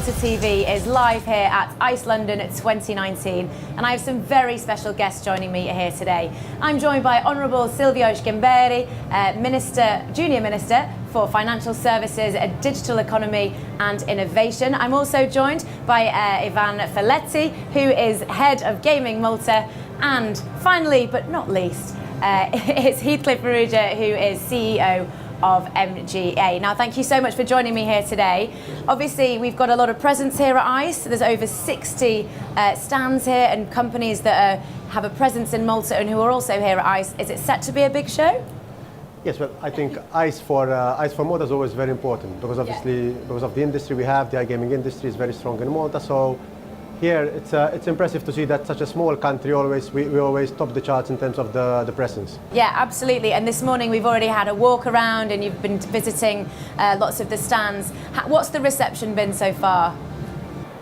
Malta TV is live here at ICE London 2019, and I have some very special guests joining me here today. I'm joined by Honourable Silvio Schimberi, Junior Minister for Financial Services, Digital Economy and Innovation. I'm also joined by Ivan Felletti, who is Head of Gaming Malta, and finally, but not least, it's Heathcliff Maruja, who is CEO of MGA. Now, thank you so much for joining me here today. Obviously, we've got a lot of presence here at ICE. There's over 60 stands here and companies that have a presence in Malta and who are also here at ICE. Is it set to be a big show? Yes, well, I think ICE for Malta is always very important because obviously because of the industry we have, the iGaming industry is very strong in Malta. So here it's impressive to see that such a small country we always top the charts in terms of the presence. Yeah, absolutely. And this morning we've already had a walk around and you've been visiting lots of the stands. What's the reception been so far?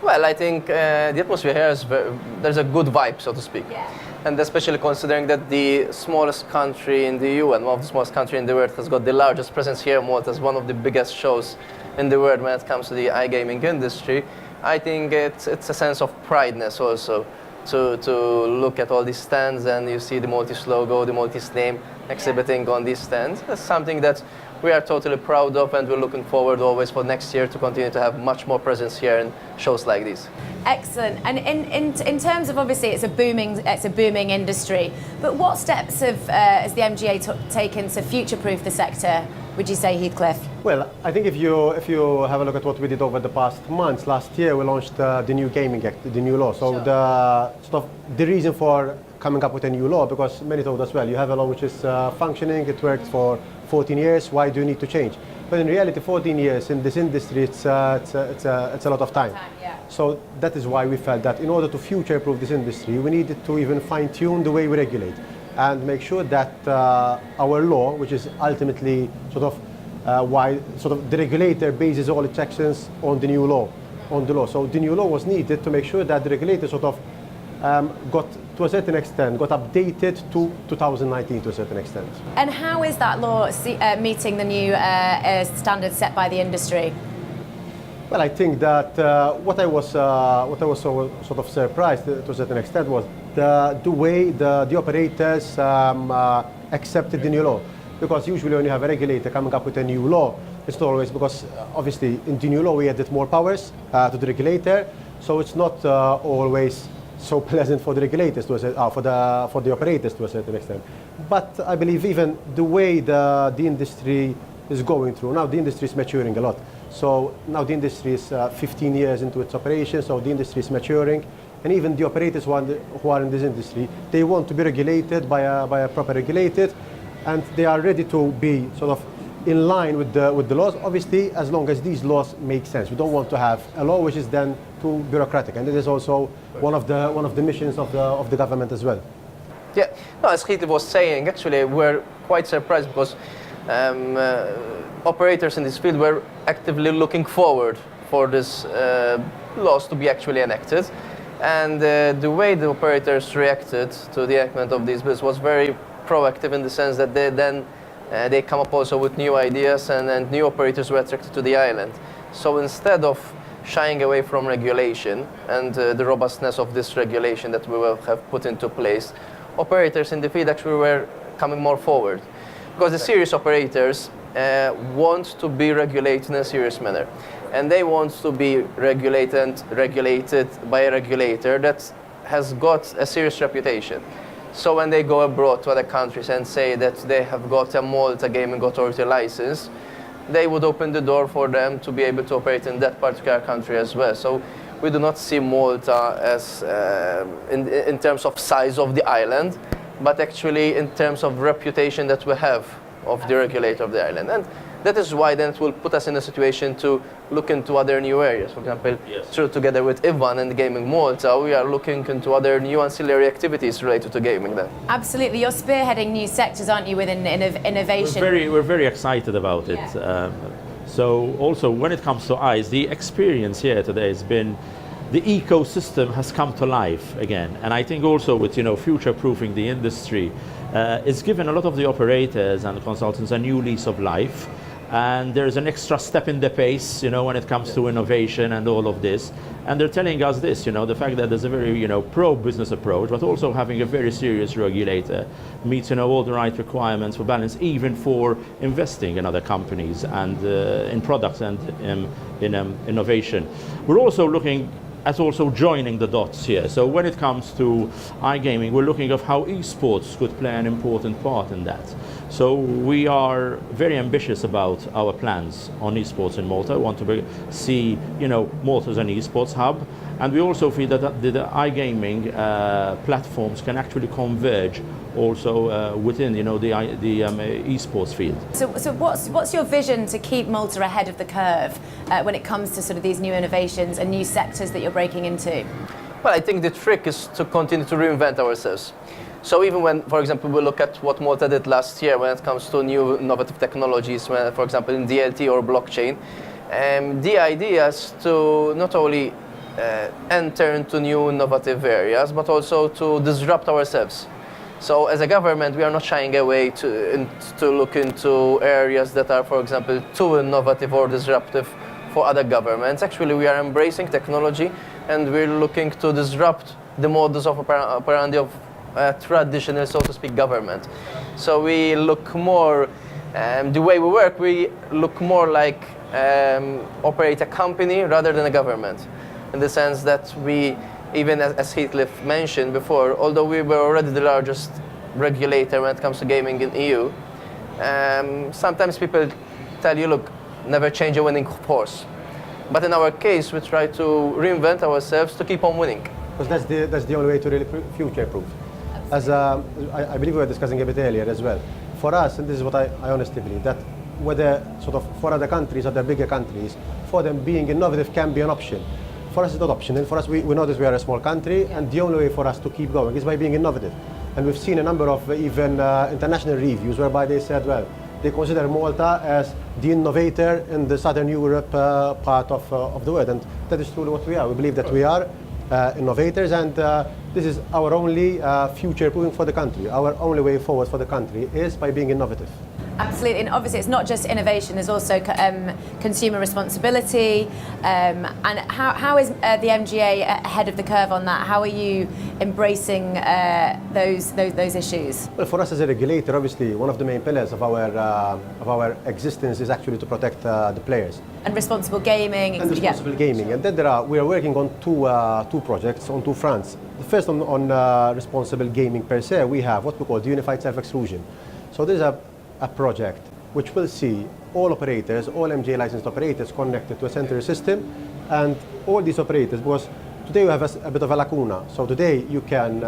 Well, I think the atmosphere here is there's a good vibe, so to speak. Yeah. And especially considering that the smallest country in the EU and one of the smallest countries in the world has got the largest presence here. Malta is one of the biggest shows in the world when it comes to the iGaming industry. I think it's a sense of prideness also to look at all these stands and you see the Maltese logo, the Maltese name exhibiting on these stands. That's something that we are totally proud of, and we're looking forward always for next year to continue to have much more presence here in shows like these. Excellent. And in terms of, obviously it's a booming industry, but what steps has the MGA taken to future-proof the sector, would you say, Heathcliff? Well, I think if you have a look at what we did over the past months, last year we launched the new Gaming Act, the new law. So sure. The reason for coming up with a new law, because many told us, well, you have a law which is functioning, it worked for 14 years, why do you need to change? But in reality, 14 years in this industry, it's a lot of time. Yeah. So that is why we felt that in order to future-proof this industry, we needed to even fine-tune the way we regulate and make sure that our law, which is ultimately why the regulator bases all its actions on the new law, So the new law was needed to make sure that the regulator got to a certain extent, got updated to 2019 to a certain extent. And how is that law meeting the new standards set by the industry? Well, I think that what I was so surprised to a certain extent was the way the operators accepted the new law. Because usually when you have a regulator coming up with a new law, it's not always because obviously in the new law we added more powers to the regulator, so it's not always so pleasant for the regulators for the operators to a certain extent. But I believe even the way the industry is going through now, the industry is maturing a lot. So now the industry is 15 years into its operation, so the industry is maturing, and even the operators who are in this industry, they want to be regulated by a proper regulated, and they are ready to be in line with the laws, obviously as long as these laws make sense. We don't want to have a law which is then too bureaucratic, and it is also one of the missions of the government as well. Yeah, no, as Heathcliff was saying, actually we're quite surprised because operators in this field were actively looking forward for this laws to be actually enacted, and the way the operators reacted to the enactment of these bills was very proactive in the sense that they come up also with new ideas and new operators were attracted to the island. So instead of shying away from regulation and the robustness of this regulation that we will have put into place, operators in the field actually were coming more forward. Because the serious operators want to be regulated in a serious manner. And they want to be regulated by a regulator that has got a serious reputation. So when they go abroad to other countries and say that they have got a Malta Gaming Authority license, they would open the door for them to be able to operate in that particular country as well. So we do not see Malta as in terms of size of the island, but actually in terms of reputation that we have of the regulator of the island. And that is why then it will put us in a situation to look into other new areas. For example, together with Ivan and Gaming Malta, we are looking into other new ancillary activities related to gaming then. Absolutely. You're spearheading new sectors, aren't you, within innovation? We're very excited about it. Yeah. So also when it comes to ICE, the experience here today has been the ecosystem has come to life again. And I think also with future-proofing the industry, it's given a lot of the operators and the consultants a new lease of life. and there's an extra step in the pace, when it comes to innovation and all of this. And they're telling us this, the fact that there's a very, pro-business approach, but also having a very serious regulator meets, all the right requirements for balance, even for investing in other companies and in products and in innovation. We're also looking at also joining the dots here. So when it comes to iGaming, we're looking at how esports could play an important part in that. So we are very ambitious about our plans on esports in Malta. We want to see, Malta as an esports hub, and we also feel that the iGaming platforms can actually converge also within, the esports field. So what's your vision to keep Malta ahead of the curve when it comes to sort of these new innovations and new sectors that you're breaking into? Well, I think the trick is to continue to reinvent ourselves. So even when, for example, we look at what Malta did last year when it comes to new innovative technologies, for example, in DLT or blockchain, the idea is to not only enter into new innovative areas, but also to disrupt ourselves. So as a government, we are not shying away to look into areas that are, for example, too innovative or disruptive for other governments. Actually, we are embracing technology and we're looking to disrupt the modus operandi of traditional, so to speak, government. So we look more, the way we work, we look more like operate a company rather than a government, in the sense that we, even as Heathcliff mentioned before, although we were already the largest regulator when it comes to gaming in EU, sometimes people tell you, look, never change a winning horse. But in our case, we try to reinvent ourselves to keep on winning. Because that's the only way to really future-proof. As I believe we were discussing a bit earlier as well. For us, and this is what I honestly believe, that whether sort of for other countries, other bigger countries, for them being innovative can be an option. For us, it's not optional. For us, we know that we are a small country, and the only way for us to keep going is by being innovative. And we've seen a number of even international reviews whereby they said, well, they consider Malta as the innovator in the Southern Europe part of the world, and that is truly what we are. We believe that we are innovators, and this is our only future proofing for the country. Our only way forward for the country is by being innovative. Absolutely, and obviously it's not just innovation, there's also consumer responsibility, and how is the MGA ahead of the curve on that? How are you embracing those issues? Well, for us as a regulator, obviously one of the main pillars of our existence is actually to protect the players. And responsible gaming. And responsible gaming, and then we are working on two projects on two fronts. The first on responsible gaming per se, we have what we call the unified self-exclusion. So there's a project which will see all operators, all MGA licensed operators connected to a central system, and all these operators, because today we have a bit of a lacuna. So today you can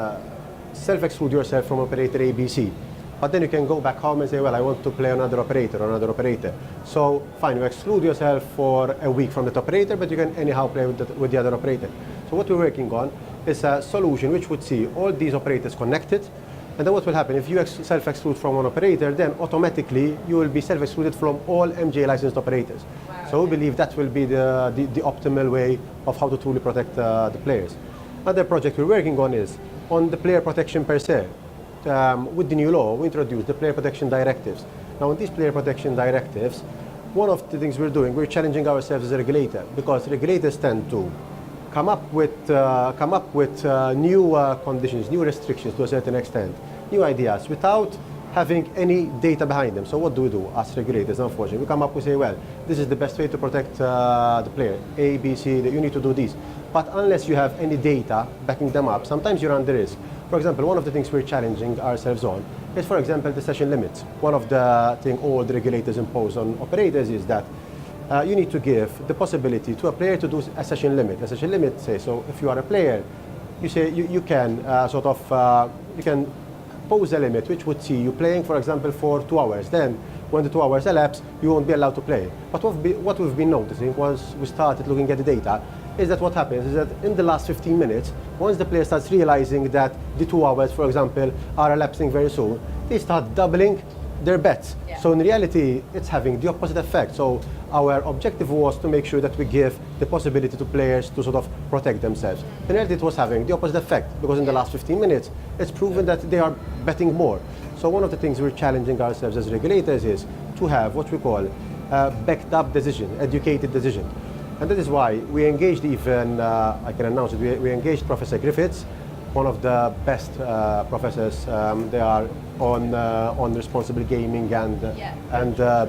self-exclude yourself from operator ABC, but then you can go back home and say, well, I want to play another operator or another operator. So fine, you exclude yourself for a week from that operator, but you can anyhow play with the other operator. So what we're working on is a solution which would see all these operators connected. And then what will happen, if you self-exclude from one operator, then automatically you will be self-excluded from all MGA licensed operators. Wow. So we believe that will be the optimal way of how to truly protect the players. Another project we're working on is on the player protection per se. With the new law, we introduced the player protection directives. Now in these player protection directives, one of the things we're doing, we're challenging ourselves as a regulator, because regulators tend to come up with new conditions, new restrictions to a certain extent, new ideas without having any data behind them. So what do we do as regulators? Unfortunately, we come up and say, well, this is the best way to protect the player, A, B, C, you need to do this. But unless you have any data backing them up, sometimes you run the risk. For example, one of the things we're challenging ourselves on is, for example, the session limits. One of the things all the regulators impose on operators is that you need to give the possibility to a player to do a session limit. A session limit says, so if you are a player, you say you can you can pose a limit which would see you playing, for example, for 2 hours. Then when the 2 hours elapse, you won't be allowed to play. But what we've been noticing once we started looking at the data is that what happens is that in the last 15 minutes, once the player starts realizing that the 2 hours, for example, are elapsing very soon, they start doubling their bets. Yeah. So in reality, it's having the opposite effect. So our objective was to make sure that we give the possibility to players to sort of protect themselves. In reality, it was having the opposite effect, because in the last 15 minutes, it's proven that they are betting more. So one of the things we're challenging ourselves as regulators is to have what we call backed up decision, educated decision. And that is why we engaged even, I can announce it, we engaged Professor Griffiths, one of the best professors. They are on responsible gaming and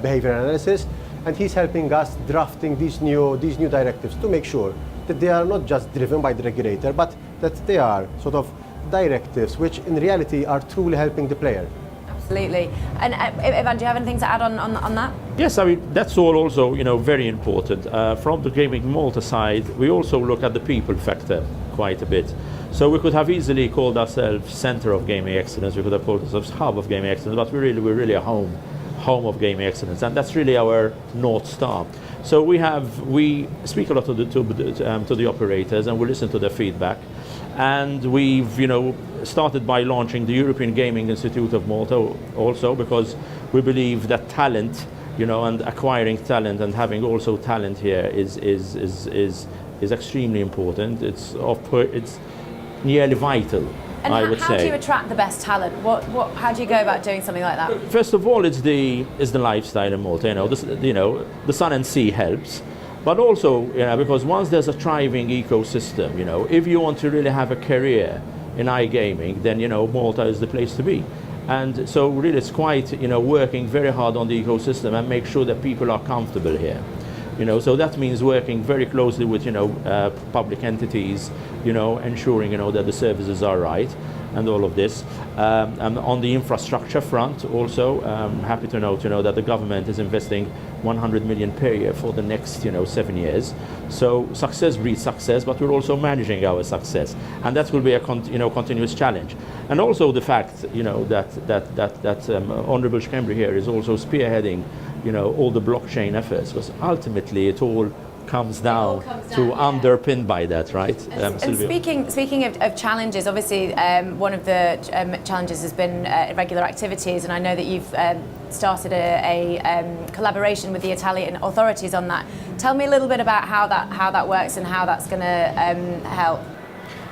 behavior analysis. And he's helping us drafting these new directives to make sure that they are not just driven by the regulator, but that they are sort of directives which in reality are truly helping the player. Absolutely. And Ivan, do you have anything to add on that? Yes, I mean, that's all also, very important. From the Gaming Malta side, we also look at the people factor quite a bit. So we could have easily called ourselves Center of Gaming Excellence, we could have called ourselves Hub of Gaming Excellence, but we're really a home of gaming excellence, and that's really our North Star. So we speak a lot to the operators, and we listen to their feedback. And we've, started by launching the European Gaming Institute of Malta also, because we believe that talent, and acquiring talent and having also talent here is extremely important. It's nearly vital. And I would how say. do you attract the best talent? How do you go about doing something like that? First of all, it's the lifestyle in Malta. The sun and sea helps, but also because once there's a thriving ecosystem, if you want to really have a career in iGaming, then Malta is the place to be. And so really, it's quite working very hard on the ecosystem and make sure that people are comfortable here. So that means working very closely with public entities, ensuring that the services are right and all of this. And on the infrastructure front also, I'm happy to note that the government is investing 100 million per year for the next 7 years. So success breeds success, but we're also managing our success, and that will be a continuous challenge. And also the fact that Honourable Schembri here is also spearheading all the blockchain efforts, because ultimately it all comes down underpinned by that, right? And speaking of challenges, obviously one of the challenges has been irregular activities, and I know that you've started a collaboration with the Italian authorities on that. Tell me a little bit about how that works and how that's going to help.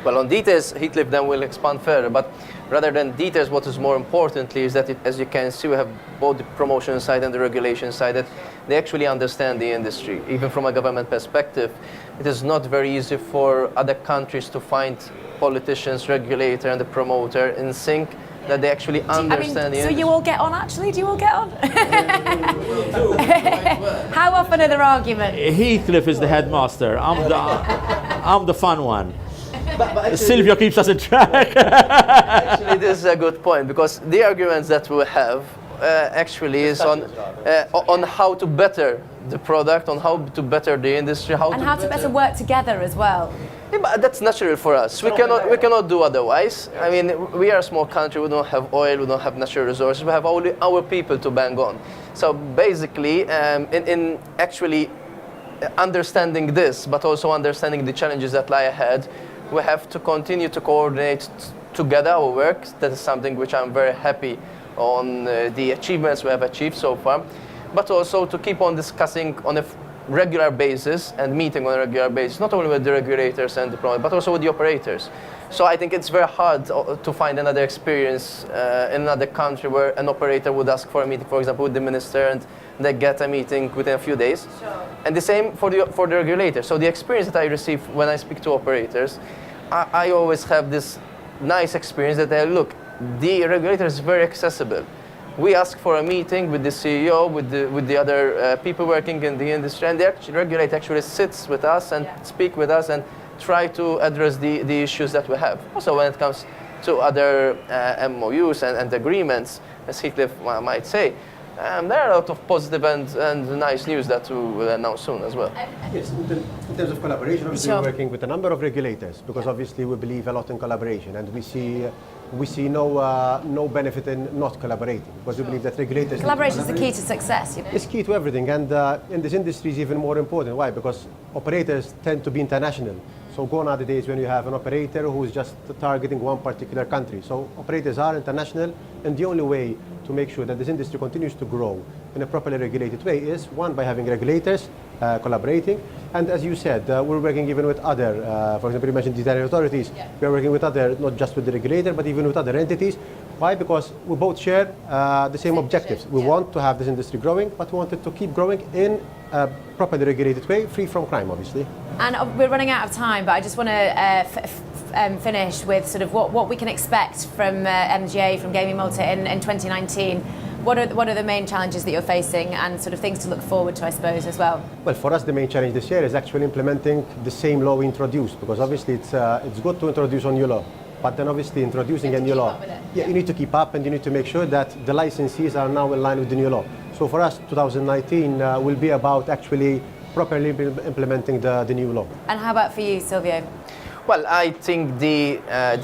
Well, on details, Heathcliff then will expand further, but rather than details, what is more importantly is that, as you can see, we have both the promotion side and the regulation side, that they actually understand the industry. Even from a government perspective, it is not very easy for other countries to find politicians, regulator, and the promoter in sync, that they actually understand the industry. So you all get on, actually? Do you all get on? How often are there arguments? Heathcliff is the headmaster. I'm the fun one. But Silvio keeps us in track. Actually, this is a good point, because the arguments that we have actually is on how to better the product, on how to better the industry, how to better work together as well. Yeah, but that's natural for us. We cannot do otherwise. I mean, we are a small country. We don't have oil. We don't have natural resources. We have only our people to bang on. So basically, in actually understanding this, but also understanding the challenges that lie ahead, we have to continue to coordinate together our work. That is something which I'm very happy on the achievements we have achieved so far, but also to keep on discussing on a regular basis and meeting on a regular basis, not only with the regulators and the promoter, but also with the operators. So I think it's very hard to find another experience in another country where an operator would ask for a meeting, for example, with the minister, and they get a meeting within a few days. Sure. And the same for the regulator. So the experience that I receive when I speak to operators, I always have this nice experience that look, the regulator is very accessible. We ask for a meeting with the CEO, with the other people working in the industry, and the regulator actually sits with us and speak with us and try to address the issues that we have. Also, when it comes to other MOUs and agreements, as Heathcliff might say, there are a lot of positive and nice news that we will announce soon as well. Yes, in terms of collaboration, obviously we're working with a number of regulators, because obviously we believe a lot in collaboration, and we see no benefit in not collaborating, because we believe that regulators... Collaboration is the key to success, It's key to everything, and in this industry is even more important. Why? Because operators tend to be international. So gone are the days when you have an operator who is just targeting one particular country. So operators are international, and the only way to make sure that this industry continues to grow in a properly regulated way is, one, by having regulators collaborating, and as you said, we're working even with other, for example, you mentioned the Italian authorities, we are working with other, not just with the regulator, but even with other entities Why? Because we both share the same objectives. We yeah. want to have this industry growing, but we want it to keep growing in a properly regulated way, free from crime, obviously. And we're running out of time, but I just want to finish with sort of what we can expect from MGA, from GamingMalta in 2019. What are the main challenges that you're facing and sort of things to look forward to, I suppose, as well? Well, for us, the main challenge this year is actually implementing the same law we introduced, because obviously it's good to introduce a new law, but then obviously introducing a new law, you need to keep up and you need to make sure that the licensees are now in line with the new law. So for us, 2019 will be about actually properly implementing the new law. And how about for you, Silvio? Well, I think the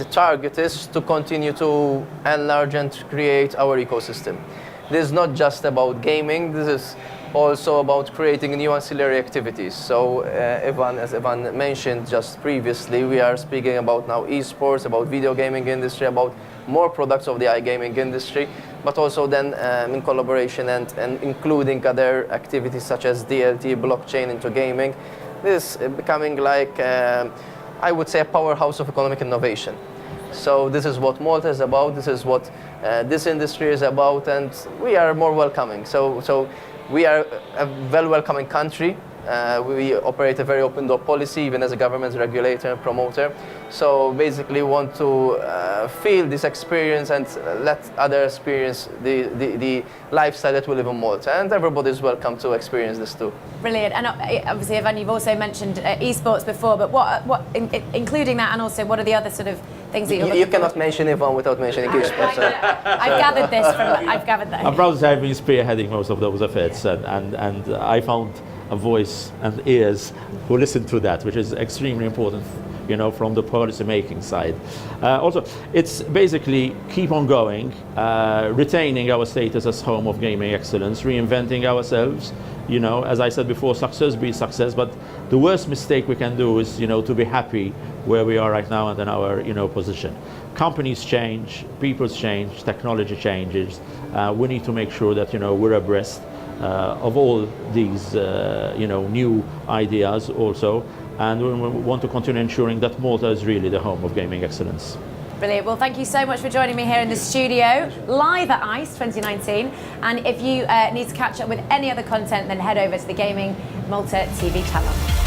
target is to continue to enlarge and create our ecosystem. This is not just about gaming, this is also about creating new ancillary activities. So as Ivan mentioned just previously, we are speaking about now esports, about video gaming industry, about more products of the iGaming industry, but also then in collaboration and including other activities such as DLT, blockchain into gaming. This is becoming like, I would say, a powerhouse of economic innovation. So this is what Malta is about, this is what this industry is about, and we are more welcoming. So we are a very welcoming country. We operate a very open door policy, even as a government regulator and promoter. So basically want to feel this experience and let others experience the lifestyle that we live in Malta. And everybody is welcome to experience this too. Brilliant. And obviously, Ivan, you've also mentioned esports before, but what including that, and also what are the other sort of things that you're looking You cannot mention Ivan without mentioning esports. I've gathered this from, I've gathered that. I'm proud to say I've been spearheading most of those efforts, and I found a voice and ears who listen to that, which is extremely important, you know, from the policy making side. Also, it's basically keep on going, retaining our status as home of gaming excellence, reinventing ourselves. You know, as I said before, success be success, but the worst mistake we can do is, you know, to be happy where we are right now and in our, you know, position. Companies change, people change, technology changes. We need to make sure that, you know, we're abreast of all these, you know, new ideas also, and we want to continue ensuring that Malta is really the home of gaming excellence. Brilliant. Well, thank you so much for joining me here in the studio, live at ICE 2019. And if you need to catch up with any other content, then head over to the Gaming Malta TV channel.